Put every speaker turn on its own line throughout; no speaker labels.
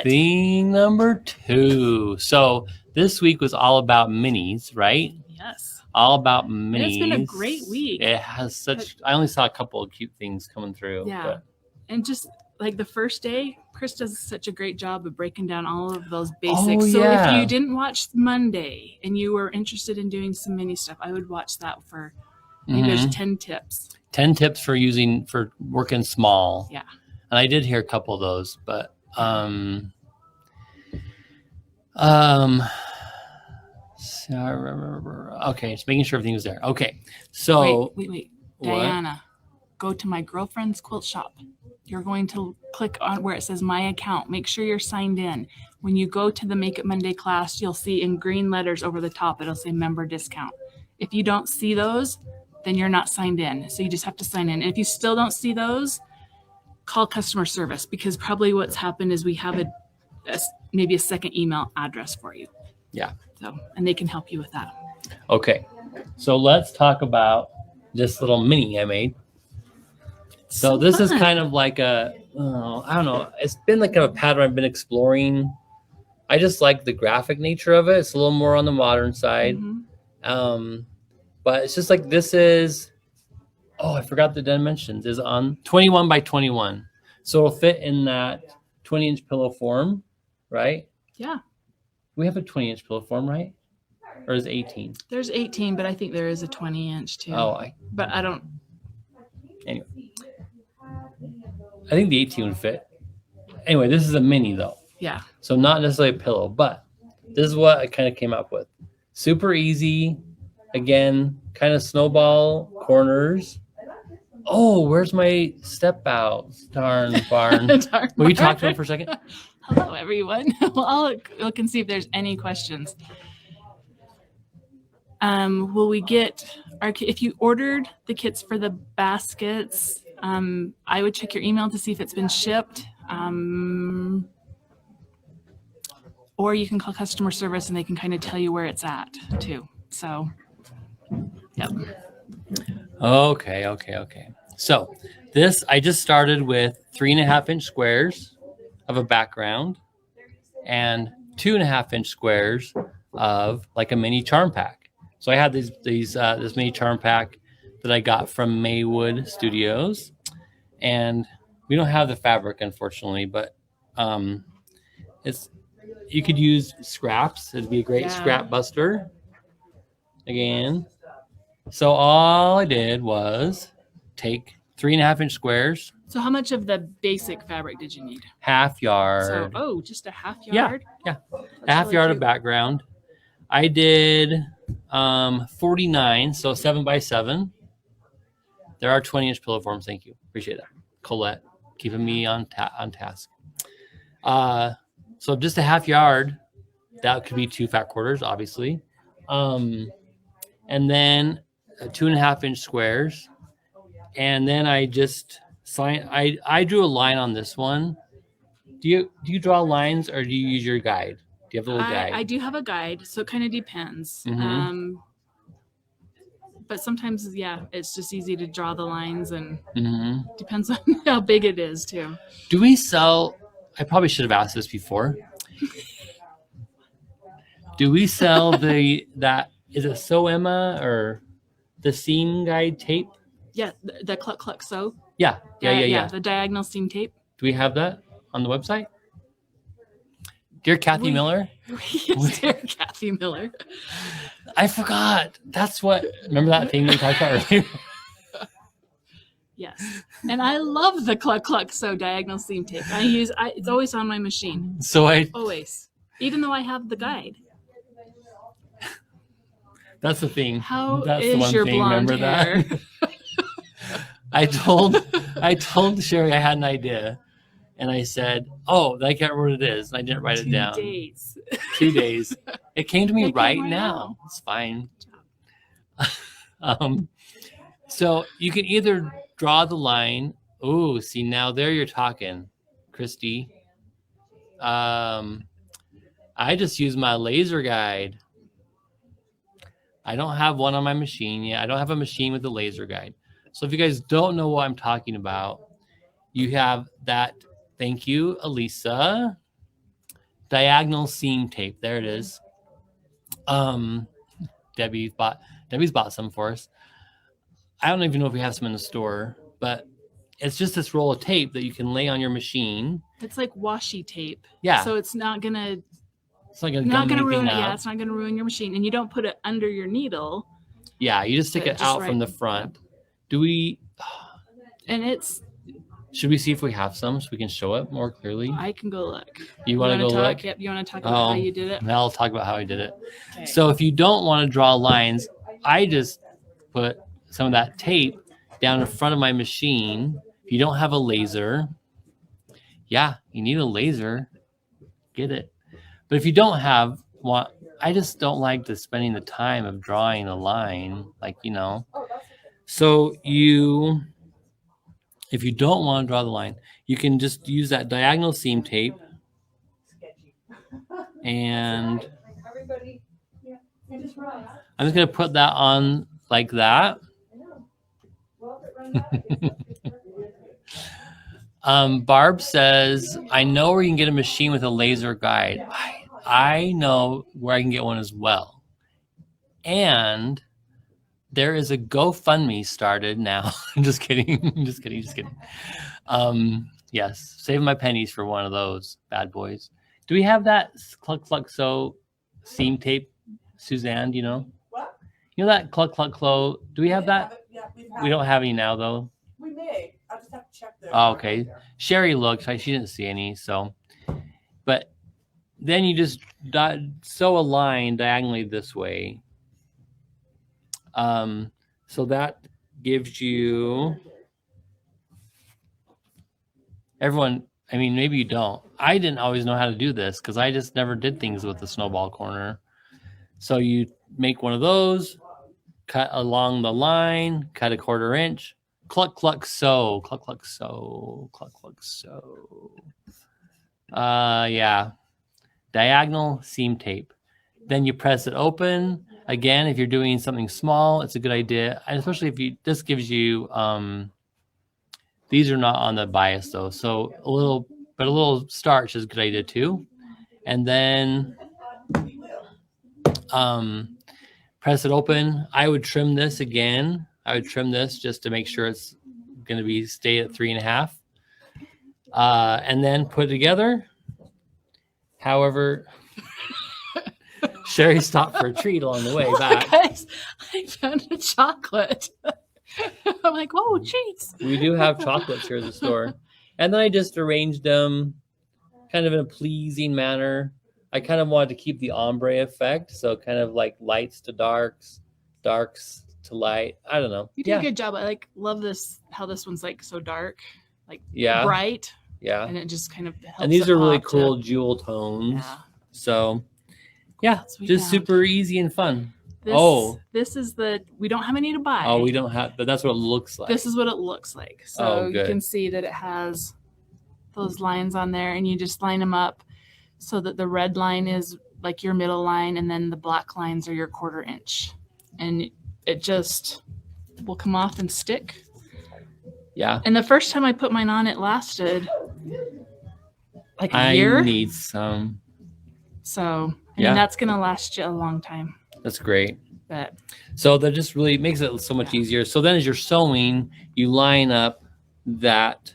Thing number 2. So this week was all about minis, right?
Yes.
All about minis.
And it's been a great week.
It has I only saw a couple of cute things coming through.
Yeah.
But.
And just like the first day, Chris does such a great job of breaking down all of those basics. So if you didn't watch Monday and you were interested in doing some mini stuff, I would watch that for maybe there's 10 tips.
10 tips for working small.
Yeah.
And I did hear a couple of those, but okay, just making sure everything was there. Okay. So
wait. Diana, go to my girlfriend's quilt shop. You're going to click on where it says my account. Make sure you're signed in. When you go to the Make It Monday class, you'll see in green letters over the top, it'll say member discount. If you don't see those, then you're not signed in. So you just have to sign in. And if you still don't see those, call customer service, because probably what's happened is we have maybe a second email address for you.
Yeah.
So, and they can help you with that.
Okay. So let's talk about this little mini I made. So this is kind of like I don't know. It's been like a pattern I've been exploring. I just like the graphic nature of it. It's a little more on the modern side. Mm-hmm. But it's just like this is, I forgot the dimensions, is on 21 by 21. So it'll fit in that 20-inch pillow form, right?
Yeah.
We have a 20-inch pillow form, right? Or is it 18?
There's 18, but I think there is a 20-inch too. But I don't.
Anyway. I think the 18 would fit. Anyway, this is a mini though.
Yeah. So
not necessarily a pillow, but this is what I kind of came up with. Super easy. Again, kind of snowball corners. Oh, where's my step out? Darn barn. Will you talk to him for a second?
Hello, everyone. Well, I'll look and see if there's any questions. Will we get if you ordered the kits for the baskets, I would check your email to see if it's been shipped. Or you can call customer service and they can kind of tell you where it's at too. So, yep.
Okay. So this, I just started with 3.5-inch squares of a background and 2.5-inch squares of like a mini charm pack. So I had this mini charm pack that I got from Maywood Studios, and we don't have the fabric, unfortunately, but you could use scraps. It'd be a great scrap buster. Again, so all I did was take 3.5-inch squares.
So how much of the basic fabric did you need?
Half yard.
So, just a half yard?
Yeah. A half yard of background. I did 49, so 7 by 7. There are 20-inch pillow forms. Thank you. Appreciate that. Colette, keeping me on task. So just a half yard. That could be 2 fat quarters, obviously. And then 2.5-inch squares. And then I just I drew a line on this one. Do you draw lines or do you use your guide? Do you have a little guide?
I do have a guide, so it kind of depends.
Mm-hmm.
But sometimes, it's just easy to draw the lines, and depends on how big it is too.
Do we sell? I probably should have asked this before. Do we sell that? Is it Sew Emma or the seam guide tape?
Yeah, the Cluck Cluck Sew.
Yeah.
The diagonal seam tape.
Do we have that on the website? Dear Kathy Miller?
Yes, dear Kathy Miller.
I forgot. That's what. Remember that thing we talked about earlier?
Yes. And I love the Cluck Cluck Sew diagonal seam tape. It's always on my machine.
So
always. Even though I have the guide.
That's the thing.
That's is the one your thing. Blonde Remember hair? That?
I told Cheri I had an idea, and I said, "Oh, I can't remember what it is." And I didn't write it down.
2 days.
2 days. It came to me right now. It's fine. So you can either draw the line. Oh, see now there you're talking, Christy. I just use my laser guide. I don't have one on my machine yet. I don't have a machine with a laser guide. So if you guys don't know what I'm talking about, you have that. Thank you, Elisa. diagonal seam tape. There it is. Debbie's bought some for us. I don't even know if we have some in the store, but it's just this roll of tape that you can lay on your machine.
It's like washi tape.
Yeah.
So it's not gonna
ruin
ruin.
up.
Yeah, it's not gonna ruin your machine, and you don't put it under your needle.
Yeah, you just stick it out from the front. Do we?
And it's.
Should we see if we have some so we can show it more clearly?
I can go look.
You want to go look?
Yep. You want to talk about how you did it?
I'll talk about how I did it.
Okay.
So if you don't want to draw lines, I just put some of that tape down in front of my machine. If you don't have a laser, yeah, you need a laser. Get it. But if you don't have one, I just don't like spending the time of drawing a line, So if you don't want to draw the line, you can just use that diagonal seam tape. And I'm just going to put that on like that. Barb says, I know where you can get a machine with a laser guide. I know where I can get one as well. And there is a GoFundMe started now. I'm just kidding. Just kidding. Yes, save my pennies for one of those bad boys. Do we have that Cluck Cluck Sew seam tape, Suzanne? Do you know?
What?
You know that Cluck Cluck Sew? Do we have that?
Yeah,
we don't have any now, though.
We may. I'll just have to check there.
Oh, okay. Sherry looked. She didn't see any. So, but then you just sew a line diagonally this way. So that gives you everyone. I mean, maybe you don't. I didn't always know how to do this because I just never did things with the snowball corner. So you make one of those, cut along the line, cut a 1/4 inch, cluck, cluck, sew, cluck, cluck, sew, cluck, cluck, sew. Yeah. Diagonal seam tape. Then you press it open. Again, if you're doing something small, it's a good idea. And especially if this gives you, these are not on the bias though. So a little starch is a good idea too. And then press it open. I would trim this again. I would trim this just to make sure it's going to stay at 3.5. And then put it together. However, Sherry stopped for a treat along the way back.
Guys, I found a chocolate. I'm like, whoa, treats.
We do have chocolates here at the store. And then I just arranged them kind of in a pleasing manner. I kind of wanted to keep the ombre effect. So kind of like lights to darks, darks to light. I don't know.
You did a good job. I love this, how this one's like so dark, like bright.
Yeah.
And it just kind of helps.
And these are really cool jewel tones. Yeah. So yeah, just super easy and fun.
This is we don't have any to buy.
Oh, we don't have, but that's what it looks like.
This is what it looks like. So you can see that it has those lines on there, and you just line them up so that the red line is like your middle line, and then the black lines are your 1/4 inch. And it just will come off and stick.
Yeah.
And the first time I put mine on, it lasted like a year.
I need some.
So, I mean, that's going to last you a long time.
That's great.
But
so that just really makes it so much easier. So then as you're sewing, you line up that.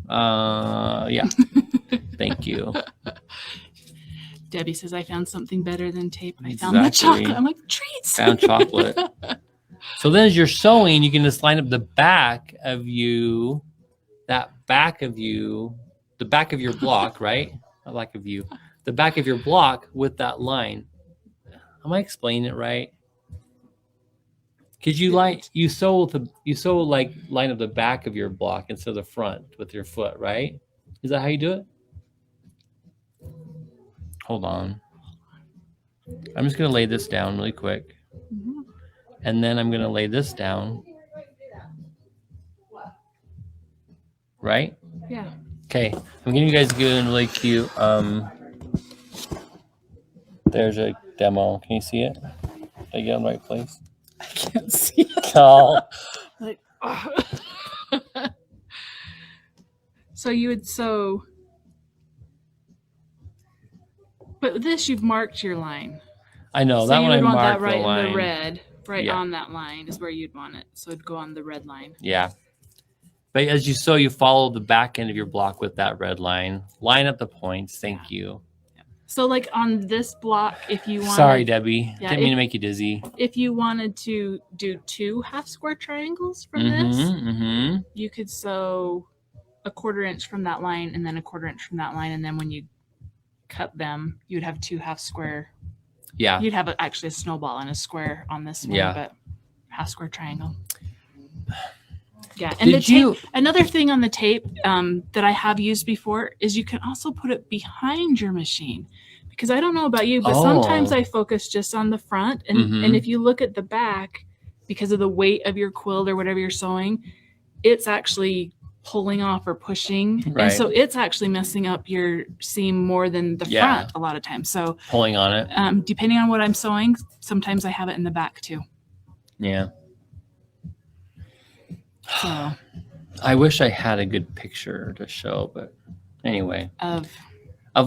Yeah. Thank you.
Debbie says, I found something better than tape. I found the chocolate. I'm like, treats.
Found chocolate. So then as you're sewing, you can just line up the back of you, the back of your block, right? Not back of you. The back of your block with that line. Am I explaining it right? Because you line up the back of your block instead of the front with your foot, right? Is that how you do it? Hold on. I'm just gonna lay this down really quick. Mm-hmm. And then I'm gonna lay this down. Right?
Yeah.
Okay. I'm getting you guys good and really cute. There's a demo. Can you see it? Did I get in the right place?
I can't see it.
Oh.
Like, so you would sew But this, you've marked your line.
I know
So
that
you
one I
would want
marked
that right
the line.
in the red, right
Yeah.
on that line is where you'd want it. So it'd go on the red line.
Yeah. But as you sew, you follow the back end of your block with that red line. Line up the points. Thank you.
So like on this block, if you wanted,
Sorry, Debbie.
Yeah,
Didn't mean to make you dizzy.
if you wanted to do 2 half square triangles from
Mm-hmm,
this,
mm-hmm.
you could sew a 1/4 inch from that line and then a 1/4 inch from that line. And then when you cut them, you'd have 2 half square.
Yeah.
You'd have actually a snowball and a square on this one,
Yeah.
but half square triangle. Yeah. And
Did you?
another thing on the tape that I have used before is you can also put it behind your machine. Because I don't know about you, but sometimes
Oh.
I focus just on the front. And,
Mhm.
and if you look at the back, because of the weight of your quilt or whatever you're sewing, it's actually pulling off or pushing.
Right.
And so it's actually messing up your seam more than the
Yeah.
front a lot of times. So
Pulling on it.
depending on what I'm sewing, sometimes I have it in the back too.
Yeah.
So
I wish I had a good picture to show, but anyway,
of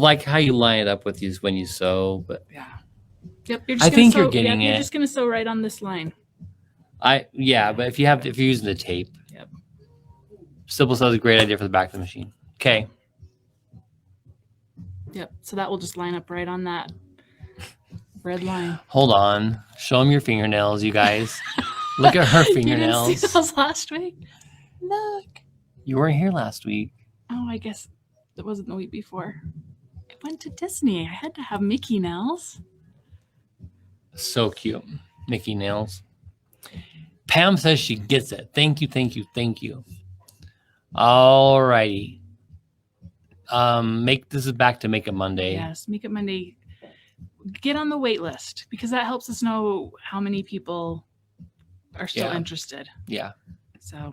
like how you line it up with these when you sew. But
yeah. Yep. You're
I
just gonna
think
sew,
you're getting
You're
it.
just gonna sew right on this line.
But if you're using the tape,
Yep.
Simple Sew is a great idea for the back of the machine. Okay.
Yep. So that will just line up right on that red line.
Hold on. Show them your fingernails, you guys. Look at her
You didn't
fingernails.
see those last week? Look.
You weren't here last week.
Oh, I guess it wasn't the week before. I went to Disney. I had to have Mickey nails.
So cute. Mickey nails. Pam says she gets it. Thank you, thank you, thank you. All righty. This is back to Make It Monday.
Yes, Make It Monday. Get on the wait list because that helps us know how many people are still
Yeah.
interested.
Yeah.
So